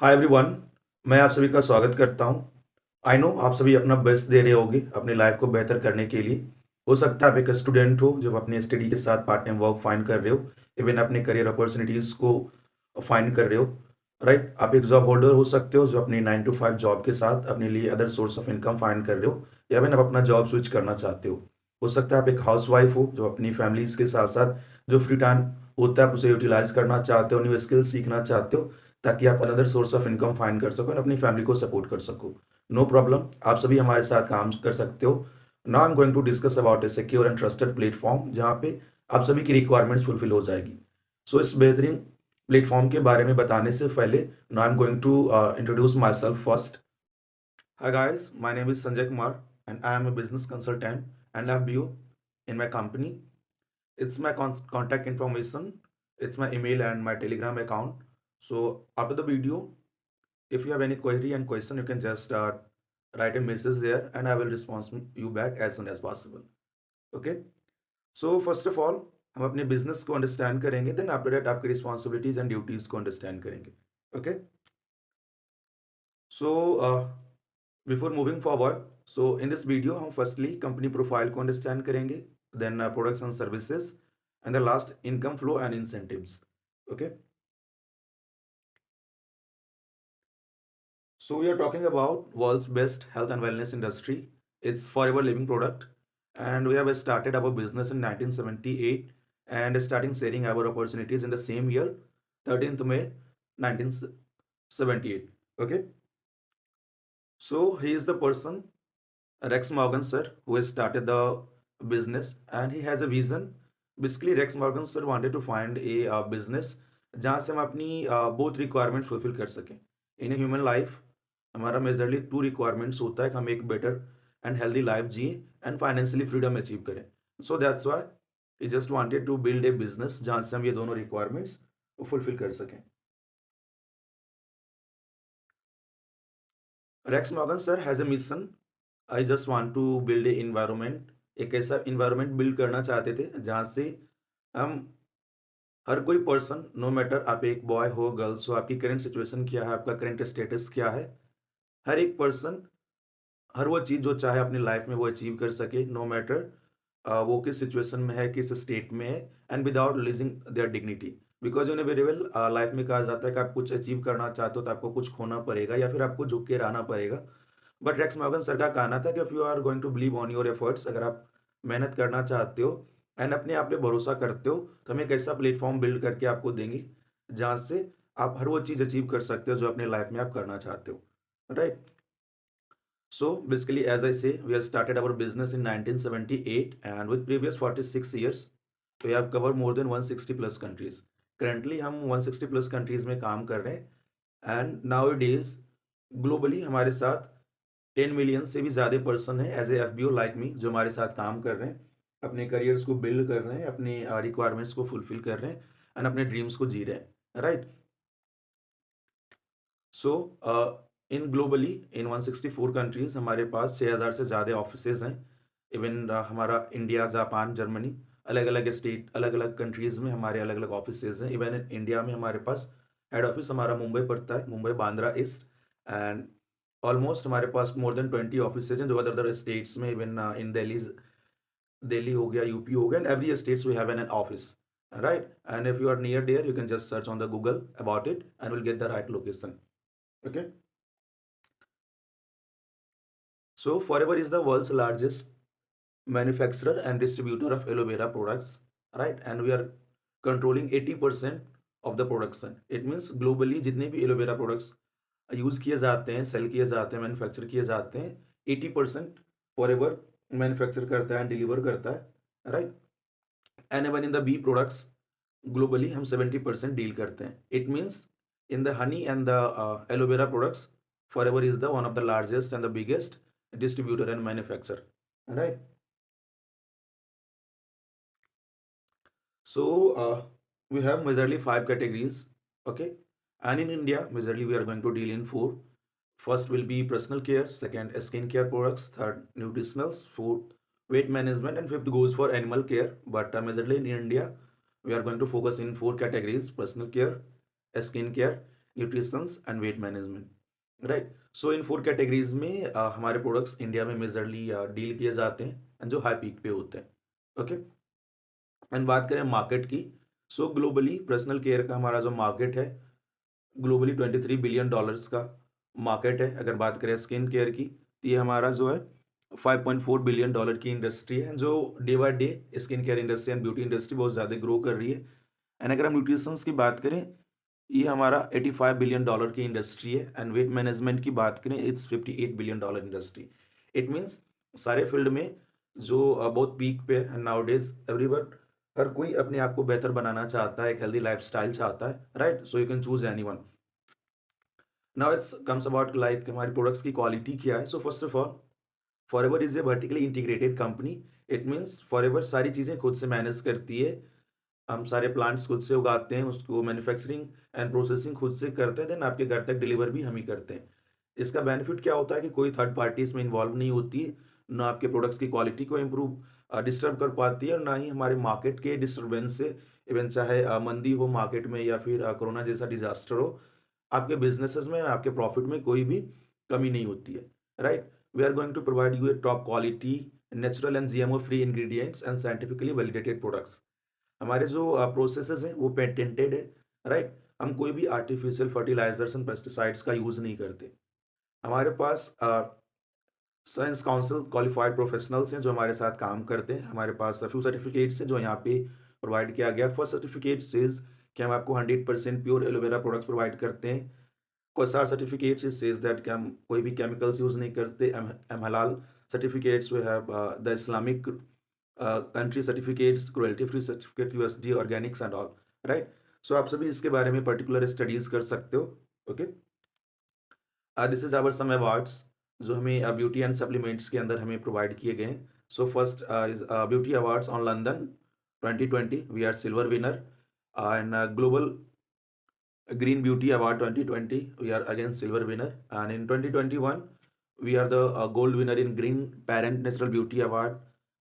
Hi everyone. मैं आप सभी का स्वागत करता हूं। आई नो आप सभी अपना बेस्ट दे रहे होगे अपनी लाइफ को बेहतर करने के लिए। हो सकता है आप एक स्टूडेंट हो जो अपनी स्टडी के साथ पार्ट टाइम वर्क फाइंड कर रहे हो, इवन अपने करियर अपॉर्चुनिटीज़ को फाइंड कर रहे हो। राइट, आप एक जॉब होल्डर हो सकते हो जो अपनी 9 to 5 जॉब के साथ अपने लिए other source of income find कर रहे हो, या फिर आप अपना जॉब स्विच करना चाहते हो। सकता है आप एक हाउस वाइफ हो जो अपनी फैमिलीज के साथ साथ जो फ्री टाइम होता है आप उसे यूटिलाइज करना चाहते हो, न्यू स्किल सीखना चाहते हो, ताकि आप another source of income find कर सको और अपनी फैमिली को सपोर्ट कर सको। नो प्रॉब्लम, आप सभी हमारे साथ काम कर सकते हो। Now I am going to discuss about a secure and trusted platform जहाँ पे आप सभी की रिक्वायरमेंट्स फुलफिल हो जाएगी। इस बेहतरीन प्लेटफॉर्म के बारे में बताने से पहले now I am going to introduce my self first. Hi guys, my name is Sanjay Kumar and I am a business consultant and FBO in my company. It's my contact information, it's my email and my Telegram account. So after the video, if you have any query and question, you can just write a message there and I will respond you back as soon as possible. Okay. So first of all, हम अपने business को understand करेंगे, then after that आपकी responsibilities and duties को understand करेंगे। Okay, so before moving forward, in this video हम firstly company profile को understand करेंगे, then products and services and the last income flow and incentives. Okay, so we are talking about world's best health and wellness industry. It's forever living product, and we have started our business in 1978 and starting sharing our opportunities in the same year, 13th May 1978. Okay, so he is the person, Rex Morgan sir, who has started the business, and he has a vision. Basically Rex Morgan sir wanted to find a business जहाँ से हम अपनी both requirement fulfil कर सकें in a human life. हमारा majorly two requirements होता है कि हम एक बेटर एंड हेल्दी लाइफ जिए एंड फाइनेंशियली फ्रीडम अचीव करें। So that's why he just wanted to build a business जहाँ से हम ये दोनों रिक्वायरमेंट्स फुलफिल कर सकें। Rex Morgan sir has a mission, I just want to build a environment. एक ऐसा इन्वायरमेंट बिल्ड करना चाहते थे जहाँ से हम हर कोई पर्सन, नो मैटर आप एक बॉय हो गर्ल्स हो, आपकी करंट सिचुएशन क्या है, आपका करंट स्टेटस क्या है, हर एक पर्सन हर वो चीज़ जो चाहे अपनी लाइफ में वो अचीव कर सके, नो मैटर वो किस सिचुएशन में है, किस स्टेट में है, and without losing their dignity. Because in very well life में कहा जाता है कि आप कुछ अचीव करना चाहते हो तो आपको कुछ खोना पड़ेगा या फिर आपको झुक के रहना पड़ेगा। बट रेक्स मॉर्गन सर का कहना था कि if you are going to believe on your efforts, अगर आप मेहनत करना चाहते हो एंड अपने आप पे भरोसा करते हो, तो हम एक ऐसा प्लेटफॉर्म बिल्ड करके आपको देंगे जहाँ से आप हर वो चीज़ अचीव कर सकते हो जो अपने लाइफ में आप करना चाहते हो। Right, so basically, as I say, we have started our business in 1978, and with previous 46 years, we have covered more than 160 plus countries. Currently, हम 160 plus countries में काम कर रहे हैं, and nowadays ग्लोबली हमारे साथ 10 मिलियन से भी ज़्यादा पर्सन है as a F like me जो हमारे साथ काम कर रहे हैं, अपने करियर्स को बिल्ड कर रहे हैं, अपनी रिक्वायरमेंट्स को फुलफिल कर रहे हैं एंड अपने ड्रीम्स को जी रहे हैं। राइट, सो इन ग्लोबली इन 164 कंट्रीज हमारे पास 6000 से ज़्यादा ऑफिसेज हैं। इवन हमारा इंडिया, जापान, जर्मनी, अलग अलग स्टेट, अलग अलग कंट्रीज़ में हमारे अलग अलग ऑफिसेज हैं। इवन इंडिया में हमारे पास हेड ऑफिस हमारा मुंबई पड़ता है, Mumbai Bandra east, and almost हमारे पास मोर देन 20 ऑफिसेज हैं जो अदर अदर स्टेट्स में, इवन इन दिल्ली, दिल्ली हो गया, यूपी हो गया, and every states we have an office. Right, and if you are near there you can just search on the Google about it and will get the right location. Okay, so Forever is the world's largest manufacturer and distributor of aloe vera products, right? And we are controlling 80% of the production. It means globally जितने भी aloe vera products use किए जाते हैं, cell किए जाते हैं, manufacture किए जाते हैं, 80% फॉरएवर मैन्युफैक्चर करता है, डिलीवर करता है, right? And even in the bee products globally हम 70% डील करते हैं। It means in the honey and the aloe vera products Forever is the one of the largest and the biggest distributor and manufacturer, right? So we have majorly 5 categories. Okay, and in India majorly we are going to deal in 4. First will be personal care, second skin care products, third nutritionals, fourth weight management, and fifth goes for animal care. But majorly in India we are going to focus in 4 categories: personal care, skin care, nutritions and weight management, right. So in 4 categories में हमारे products India में majorly deal किए जाते हैं and जो high peak पे होते हैं, ओके। एंड बात करें मार्केट की, सो ग्लोबली पर्सनल केयर का हमारा जो मार्केट है, ग्लोबली $23 बिलियन का मार्केट है। अगर बात करें स्किन केयर की, तो ये हमारा जो है $5.4 बिलियन की इंडस्ट्री है, जो day by day skin care industry and beauty industry बहुत ज़्यादा ग्रो कर रही है। एंड अगर हम न्यूट्रिशंस की बात करें, ये हमारा $85 बिलियन की इंडस्ट्री है। एंड वेट मैनेजमेंट की बात करें, it's $58 billion industry. It means सारे फील्ड में जो बहुत पीक पे है। नाउ डेज एवरीवन, हर कोई अपने आप को बेहतर बनाना चाहता है, एक हेल्दी लाइफस्टाइल चाहता है, right. So you can choose anyone. Now it's comes about like हमारे प्रोडक्ट्स की क्वालिटी क्या है। So first of all, forever is a vertically integrated company. It means forever सारी चीज़ें खुद से मैनेज करती है। हम सारे प्लांट्स खुद से उगाते हैं, उसको मैन्युफैक्चरिंग एंड प्रोसेसिंग खुद से करते हैं, देन आपके घर तक डिलीवर भी हम ही करते हैं। इसका बेनिफिट क्या होता है कि कोई थर्ड पार्टी इसमें इन्वॉल्व नहीं होती है, ना आपके प्रोडक्ट्स की क्वालिटी को इम्प्रूव डिस्टर्ब कर पाती है, और ना ही हमारे मार्केट के डिस्टर्बेंस से, इवन चाहे मंदी हो मार्केट में या फिर कोरोना जैसा डिजास्टर हो, आपके बिजनेसेस में, आपके प्रॉफिट में कोई भी कमी नहीं होती है, right. We are going to provide you a top quality, natural and GMO free ingredients and scientifically validated products. हमारे जो प्रोसेसेस हैं वो पेटेंटेड है, राइट। हम कोई भी आर्टिफिशियल फर्टिलाइजर्स एंड पेस्टिसाइड्स का यूज़ नहीं करते। हमारे पास साइंस काउंसिल क्वालिफाइड प्रोफेशनल्स हैं जो हमारे साथ काम करते हैं। हमारे पास फ्यू सर्टिफिकेट्स हैं जो यहाँ पे प्रोवाइड किया गया। फर्स्ट सर्टिफिकेट सेज कि हम आपको 100% प्योर एलोवेरा प्रोडक्ट्स प्रोवाइड करते हैं। COSAR certificates it says that कि हम कोई भी केमिकल्स यूज़ नहीं करते। Um halal certificates we have the Islamic country certificates, cruelty free certificate, USD organics and all, right. So आप सभी इसके बारे में पर्टिकुलर स्टडीज कर सकते हो, okay. This is our some awards जो हमें ब्यूटी एंड सप्लीमेंट्स के अंदर हमें प्रोवाइड किए गए हैं। So first is beauty awards on London 2020, we are silver winner. And global Green Beauty Award 2020, we are again silver winner, and in 2021 we are the gold winner in Green Parent Natural Beauty Award.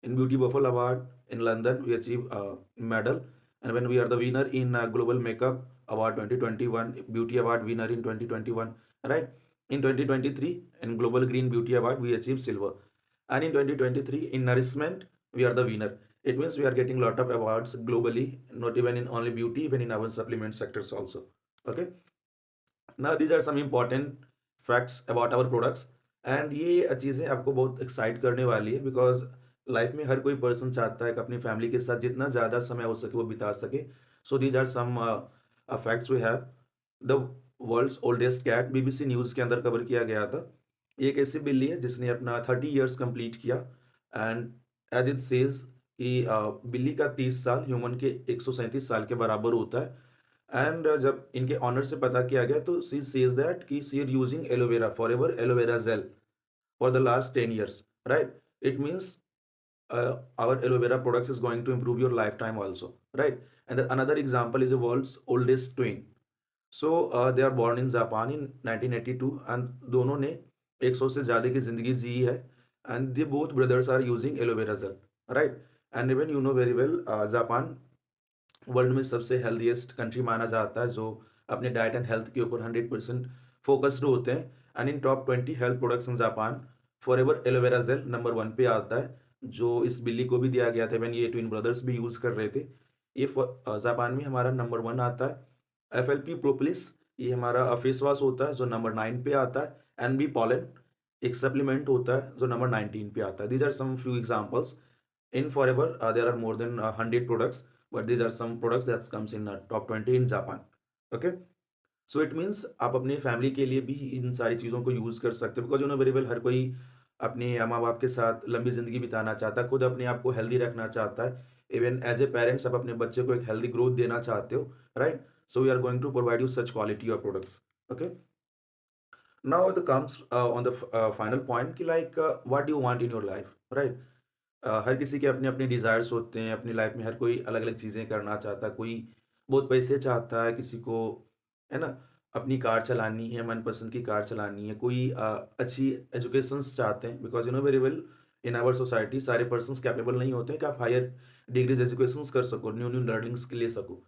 In Beauty Buffalo Award in London we achieve a medal, and when we are the winner in Global Makeup Award 2021, Beauty Award winner in 2021, right. In 2023 in Global Green Beauty Award we achieve silver, and in 2023 in Nourishment we are the winner. It means we are getting lot of awards globally, not even in only beauty, even in our supplement sectors also, okay. Now these are some important facts about our products, and ये चीज़ें आपको बहुत excite करने वाली है, because life में हर कोई person चाहता है कि अपनी फैमिली के साथ जितना ज़्यादा समय हो सके वो बिता सके। So these are some facts we have. The world's oldest cat BBC news के अंदर कवर किया गया था। ये एक ऐसी बिल्ली है जिसने अपना 30 ईयर्स कंप्लीट किया, एंड एज इट सेज कि बिल्ली का 30 साल ह्यूमन के 137 साल के बराबर होता है। एंड जब इनके ऑनर से पता किया गया तो शी सेज दैट कि she are using aloe vera Forever aloe vera gel for the last 10 years, राइट। It means our aloe vera products is going to improve your lifetime also, right. And the, another example is the world's oldest twin. So they are born in Japan in 1982, and दोनों ने 100 से ज़्यादा की ज़िंदगी जी है, and they both brothers are using aloe vera gel, right. And even you know very well, Japan world में सबसे healthiest country माना जाता है, जो अपने डाइट एंड हेल्थ के ऊपर 100% फोकस्ड होते हैं। And in top 20 health products in Japan, forever aloe vera jail number 1 पे आता है, जो इस बिल्ली को भी दिया गया था व्हेन ये ट्विन ब्रदर्स भी यूज़ कर रहे थे। ये जापान में हमारा नंबर 1 आता है। FLP प्रोपोलिस, ये हमारा फेस वॉश होता है जो नंबर 9 पे आता है। NB पॉलन एक सप्लीमेंट होता है जो नंबर 19 पे आता है। These are some few examples. In Forever, there are more than 100 products, but these are some products that comes in top 20 in Japan. Okay, so it means आप अपने family के लिए भी इन सारी चीज़ों को यूज़ कर सकते हो, because you know very well हर कोई अपने माँ बाप के साथ लंबी ज़िंदगी बिताना चाहता है, खुद अपने आप को हेल्दी रखना चाहता है। इवन एज ए पेरेंट्स आप अपने बच्चे को एक हेल्दी ग्रोथ देना चाहते हो, right. So we are going to provide you such quality of products, okay. Now the comes on the final point कि like what do you want in your life, right. हर किसी के अपने अपने desires होते हैं अपनी लाइफ में, हर कोई अलग अलग चीज़ें करना चाहता है। कोई बहुत पैसे चाहता है, किसी को, है ना, अपनी कार चलानी है, मनपसंद की कार चलानी है। कोई अच्छी एजुकेशंस चाहते हैं, because you know very well in our society सारे पर्सन्स कैपेबल नहीं होते हैं कि आप हायर डिग्रीज एजुकेशंस कर सको, न्यू न्यू लर्निंग्स ले सको।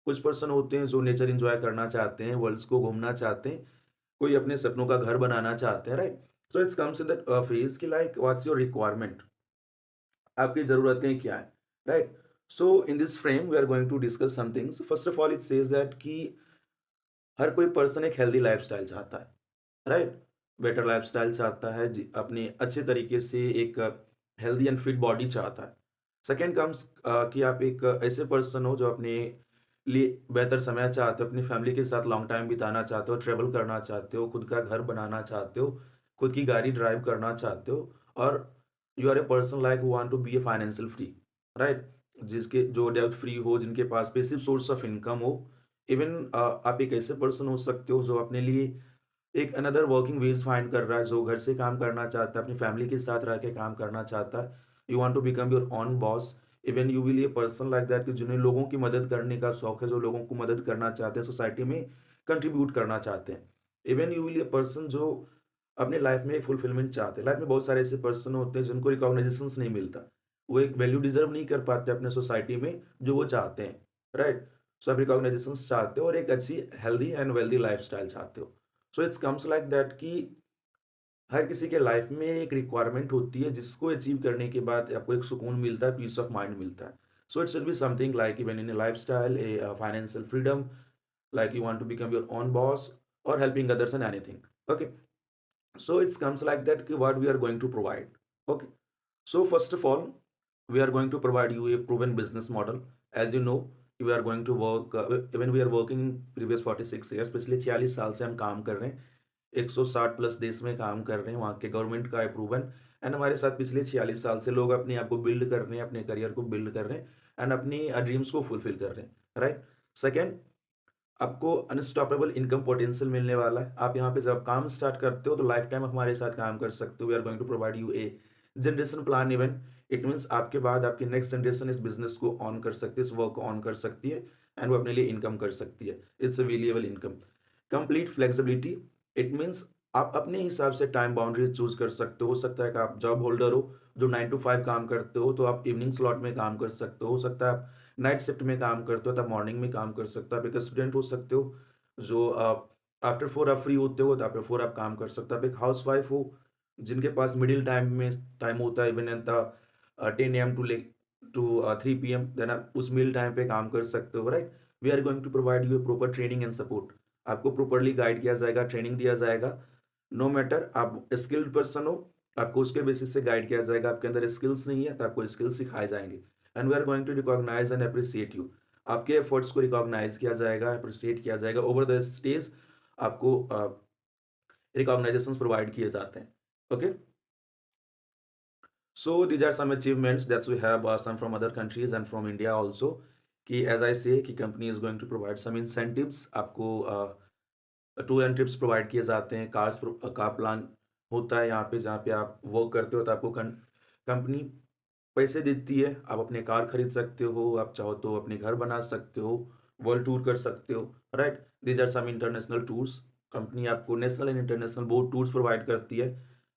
कुछ पर्सन होते हैं जो नेचर एन्जॉय करना चाहते हैं, वर्ल्ड्स को घूमना चाहते हैं, कोई अपने सपनों का घर बनाना चाहते हैं, right? So it's comes in that phase कि लाइक व्हाट्स योर रिक्वायरमेंट? आपकी ज़रूरतें क्या हैं, right? So in this frame we are going to discuss some things. First of all it says that कि हर कोई पर्सन एक हेल्दी लाइफ़स्टाइल चाहता है, राइट? बेटर लाइफ़स्टाइल चाहता है, जी अपने अच्छे तरीके से एक हेल्दी एंड फिट बॉडी चाहता है। सेकंड कम्स कि आप एक ऐसे पर्सन हो जो अपने लिए बेहतर समय चाहते हो, अपनी फैमिली के साथ लॉन्ग टाइम बिताना चाहते हो, ट्रैवल करना चाहते हो, खुद का घर बनाना चाहते हो, खुद की गाड़ी ड्राइव करना चाहते हो और you are a person like who want to be a financial free, right? जिसके जो डेब्ट फ्री हो, जिनके पास पैसिव सोर्स ऑफ इनकम हो। इवन आप एक ऐसे पर्सन हो सकते हो जो अपने लिए एक अनदर वर्किंग वेज फाइंड कर रहा है, जो घर से काम करना चाहता है, अपनी फैमिली के साथ रह के काम करना चाहता है। You want to become your own boss. Even you will a person like that कि जिन्हें लोगों की मदद करने का शौक है, जो लोगों को मदद करना चाहते हैं, सोसाइटी में कंट्रीब्यूट करना चाहते हैं। Even you will a person जो अपने लाइफ में फुलफिलमेंट चाहते हैं। लाइफ में बहुत सारे ऐसे पर्सन होते हैं जिनको रिकॉग्नाइजेशंस नहीं मिलता। वो एक वैल्यू डिज़र्व नहीं कर पाते अपने सोसाइटी में जो वो चाहते हैं, राइट? सो आप रिकॉग्नाइजेशंस चाहते हो और एक अच्छी हेल्दी एंड वेल्दी लाइफ़स्टाइल चाहते हो। सो इट्स कम्स लाइक दैट कि हर किसी के लाइफ में एक रिक्वायरमेंट होती है जिसको अचीव करने के बाद आपको एक सुकून मिलता है, पीस ऑफ माइंड मिलता है। So it should be something like even in A lifestyle, a financial freedom, like you want to become your own boss or helping others in anything. Okay, so it comes like that ki what we are going to provide. Okay, so first of all we are going to provide you a proven business model. As you know, we are going to work even we are working in previous 46 years, पिछले 46 साल से हम काम कर रहे हैं, 160 plus देश में काम कर रहे हैं, वहाँ के गवर्नमेंट का अप्रूवल एंड हमारे साथ पिछले 46 साल से लोग अपने आप को बिल्ड कर रहे हैं, अपने करियर को बिल्ड कर रहे हैं एंड अपनी ड्रीम्स को फुलफिल कर रहे हैं, राइट? सेकेंड, आपको अनस्टॉपेबल इनकम पोटेंशियल मिलने वाला है। आप यहाँ पे जब काम स्टार्ट करते हो तो लाइफ टाइम हमारे साथ काम कर सकते हो। We are going to provide you a generation plan even. It means आपके बाद आपकी नेक्स्ट जनरेशन इस बिजनेस को ऑन कर सकती है, इस वर्क को ऑन कर सकती है एंड वो अपने लिए इनकम कर सकती है। It's a variable income. Complete flexibility. It means आप अपने हिसाब से टाइम बाउंड्रीज चूज कर सकते हो सकता है कि आप जॉब होल्डर हो जो 9 to 5 काम करते हो तो आप इवनिंग स्लॉट में काम कर सकते हो सकता है आप नाइट शिफ्ट में काम करते हो तो आप मॉर्निंग में काम कर सकते हो। आप एक स्टूडेंट हो सकते हो जो आप आफ्टर 4 आप फ्री होते हो तो आफ्टर 4 आप काम कर सकते हो। आप एक हाउसवाइफ हो जिनके पास मिडिल टाइम में टाइम होता है even at the 10 AM to 3 PM, then आप उस मिल टाइम पे काम कर सकते हो, right? We are going to provide you proper training and support. आपको प्रॉपर्ली गाइड किया जाएगा, ट्रेनिंग दिया जाएगा। नो मैटर आप स्किल्ड पर्सन हो, आपको उसके बेसिस से गाइड किया जाएगा। आपके अंदर स्किल्स नहीं है तो आपको स्किल्स सिखाए जाएंगे and we are going to recognise and appreciate you. आपके एफर्ट्स को रिकॉग्नाइज किया जाएगा, अप्रिशिएट किया जाएगा। ओवर द स्टेज आपको रिकॉग्नाइजेशंस प्रोवाइड किए जाते हैं। Okay, so these are some achievements that we have some from other countries and from India also कि as I say कि company is going to provide some incentives। आपको tour and trips provide किए जाते हैं, car plan होता है यहाँ पे जहाँ पे आप वर्क करते हो तो आपको कंपनी पैसे देती है, आप अपने कार खरीद सकते हो, आप चाहो तो अपने घर बना सकते हो, वर्ल्ड टूर कर सकते हो, right? These are some international tours. Company आपको national and international both tours provide करती है।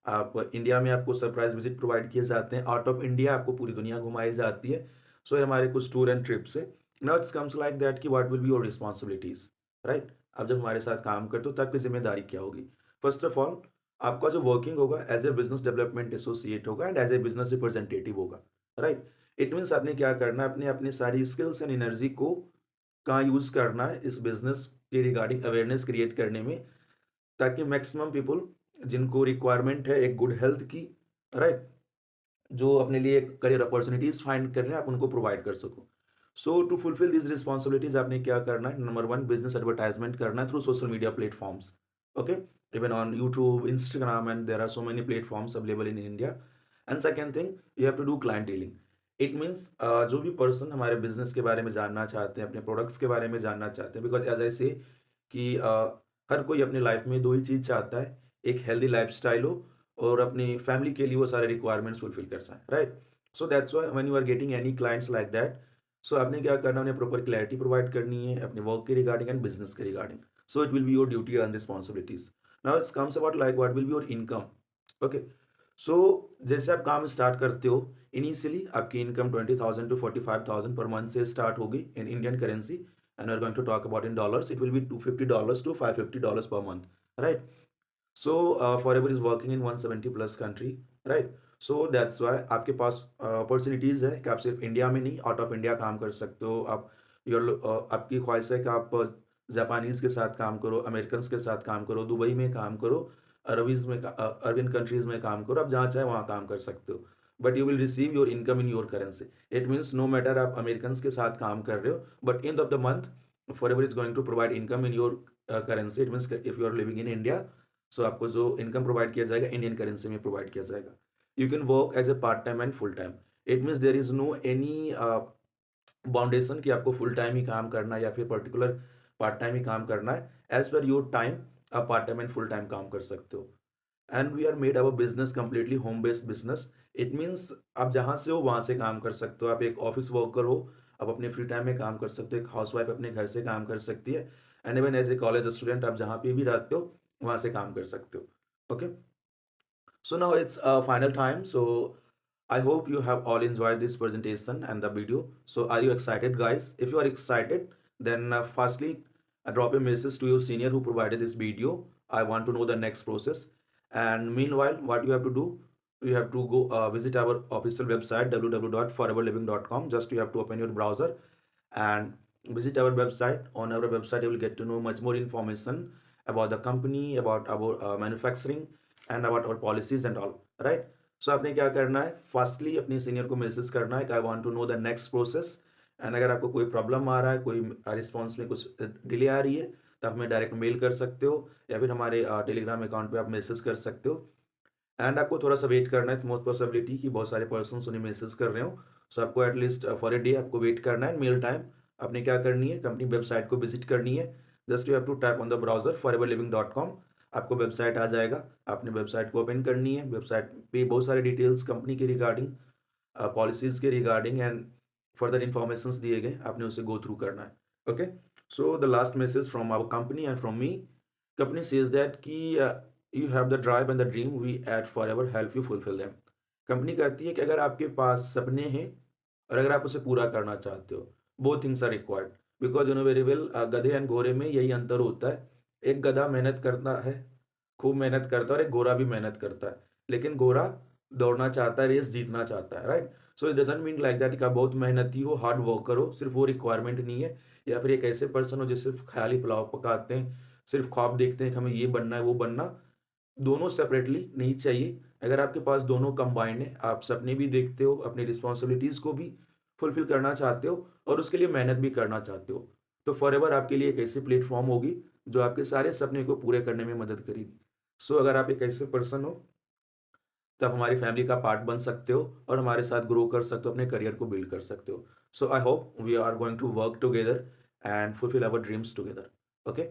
आप इंडिया में आपको सरप्राइज विजिट प्रोवाइड किए जाते हैं, आउट ऑफ इंडिया आपको पूरी दुनिया घुमाई जाती है। सो ये हमारे कुछ टूर एंड ट्रिप्स है। Now it's comes like that कि what will be your responsibilities, right? आप जब हमारे साथ काम करते हो तो आपकी जिम्मेदारी क्या होगी? फर्स्ट ऑफ ऑल आपका जो वर्किंग होगा as a business development associate होगा and as a business representative होगा, राइट? इट मीन्स आपने क्या करना है, अपने अपनी सारी स्किल्स एंड एनर्जी को कहाँ यूज करना है इस बिजनेस के रिगार्डिंग अवेयरनेस क्रिएट करने में, ताकि मैक्सिमम पीपल जिनको रिक्वायरमेंट है एक गुड हेल्थ की, राइट, जो अपने लिए करियर अपॉर्चुनिटीज फाइंड कर रहे हैं आप उनको प्रोवाइड कर सको। सो टू फुलफिल दिस रिस्पॉन्सिबिलिटीज आपने क्या करना है? नंबर वन, बिजनेस एडवर्टाइजमेंट करना है through social media platforms. Okay, even on YouTube, Instagram and there are so many platforms available in India. And second thing, you have to do client dealing. It means जो भी person हमारे business के बारे में जानना चाहते हैं, अपने प्रोडक्ट्स के बारे में जानना चाहते हैं, बिकॉज एज आई से कि हर कोई अपनी लाइफ में दो ही चीज़ चाहता है, एक हेल्दी लाइफस्टाइल हो और अपनी फैमिली के लिए वो सारे रिक्वायरमेंट्स फुलफिल कर सकें, right? So that's why when you are getting any clients like that, so आपने क्या करना है? उन्हें प्रॉपर क्लैरिटी प्रोवाइड करनी है अपने वर्क के रिगार्डिंग एंड बिजनेस के regarding. So it will be your duty and responsibilities. Now it's comes about like what will be your income. Okay, so जैसे आप काम स्टार्ट करते हो, इनिशियली आपकी इनकम 20,000 to 45,000 पर मंथ से start होगी in Indian currency and we're going to talk about in dollars, it will be $250 to $550 per month, right? So Forever is working in 170 plus country, right? So that's why आपके पास opportunities है कि आप सिर्फ India में नहीं, out of India काम कर सकते हो आप। आपकी ख्वाहिश है कि आप जापानीज़ के साथ काम करो, अमेरिकन्स के साथ काम करो, दुबई में काम करो, अरबियन कंट्रीज़ में काम करो, आप जहाँ चाहे वहाँ काम कर सकते हो। But you will receive your income in your currency. It means no matter आप अमेरिकन्स के साथ काम कर रहे हो, but end of the month Forever is going to provide income in your currency. It means if you are living in India, so आपको जो income provide किया जाएगा इंडियन करेंसी में प्रोवाइड किया जाएगा। You can work as a part time and full time. It means there is no any boundation कि आपको full time ही काम करना है या फिर पर्टिकुलर पार्ट टाइम ही काम करना है। एज पर योर टाइम आप part time and full time काम कर सकते हो। And we are made our business completely home based business. It means आप जहाँ से हो वहाँ से काम कर सकते हो। आप एक ऑफिस वर्कर हो, आप अपने फ्री टाइम में काम कर सकते हो। एक हाउस वाइफ अपने घर से काम कर सकती है। And even as a college student आप जहाँ पे भी रहते हो वहाँ से काम कर सकते हो। Okay, so now it's final time. So I hope you have all enjoyed this presentation and the video. So are you excited, guys? If you are excited, then firstly, drop a message to your senior who provided this video. I want to know the next process. And meanwhile, what you have to do, you have to go visit our official website www.foreverliving.com. Just you have to open your browser and visit our website. On our website, you will get to know much more information about the company, about our manufacturing, and about our policies and all, right? So आपने क्या करना है, firstly अपने senior को message करना है कि I want to know the next process. And अगर आपको कोई प्रॉब्लम आ रहा है, कोई रिस्पॉन्स में कुछ डिले आ रही है, तो आप हमें डायरेक्ट मेल कर सकते हो या फिर हमारे टेलीग्राम अकाउंट पे आप मैसेज कर सकते हो। एंड आपको थोड़ा सा वेट करना है, मोस्ट पॉसिबिलिटी कि बहुत सारे पर्सन उन्हें मैसेज कर रहे हो। सो आपको एटलीस्ट फॉर ए डे आपको वेट करना है। मेल टाइम आपने क्या करनी है, कंपनी वेबसाइट को विजिट करनी है। Just you have to type on the browser foreverliving.com। आपको वेबसाइट आ जाएगा, आपने वेबसाइट को ओपन करनी है। वेबसाइट पे बहुत सारे डिटेल्स कंपनी के रिगार्डिंग, पॉलिसीज़ के रिगार्डिंग एंड फर्दर इन्फॉर्मेशंस दिए गए, आपने उसे गो थ्रू करना है। Okay, so the last message from our company and from me, company says that कि you have the drive and the dream, we at Forever help you fulfil them. Company कहती है कि अगर आपके पास सपने हैं और अगर आप उसे पूरा करना चाहते हो, both things are required. Because you know very well, गधे एंड घोड़े में यही अंतर होता है। एक गधा मेहनत करता है, खूब मेहनत करता है, और एक घोड़ा भी मेहनत करता है, लेकिन घोड़ा दौड़ना चाहता है, रेस जीतना चाहता है, right? So it doesn't mean like that कि आप बहुत मेहनती हो, हार्ड वर्कर हो, सिर्फ वो रिक्वायरमेंट नहीं है। या फिर एक ऐसे पर्सन हो जो सिर्फ ख्याली पुलाव पकाते हैं, सिर्फ ख्वाब देखते हैं कि हमें ये बनना है वो बनना। दोनों सेपरेटली नहीं चाहिए। अगर आपके पास दोनों कंबाइंड है, आप सपने भी देखते हो, अपनी रिस्पॉन्सिबिलिटीज़ को भी फुलफिल करना चाहते हो और उसके लिए मेहनत भी करना चाहते हो, तो फॉरएवर आपके लिए एक ऐसी प्लेटफॉर्म होगी जो आपके सारे सपने को पूरे करने में मदद करेगी। सो अगर आप एक ऐसे पर्सन हो, तो आप हमारी फैमिली का पार्ट बन सकते हो और हमारे साथ ग्रो कर सकते हो, अपने करियर को बिल्ड कर सकते हो। So I hope we are going to work together and fulfil our dreams together. Okay.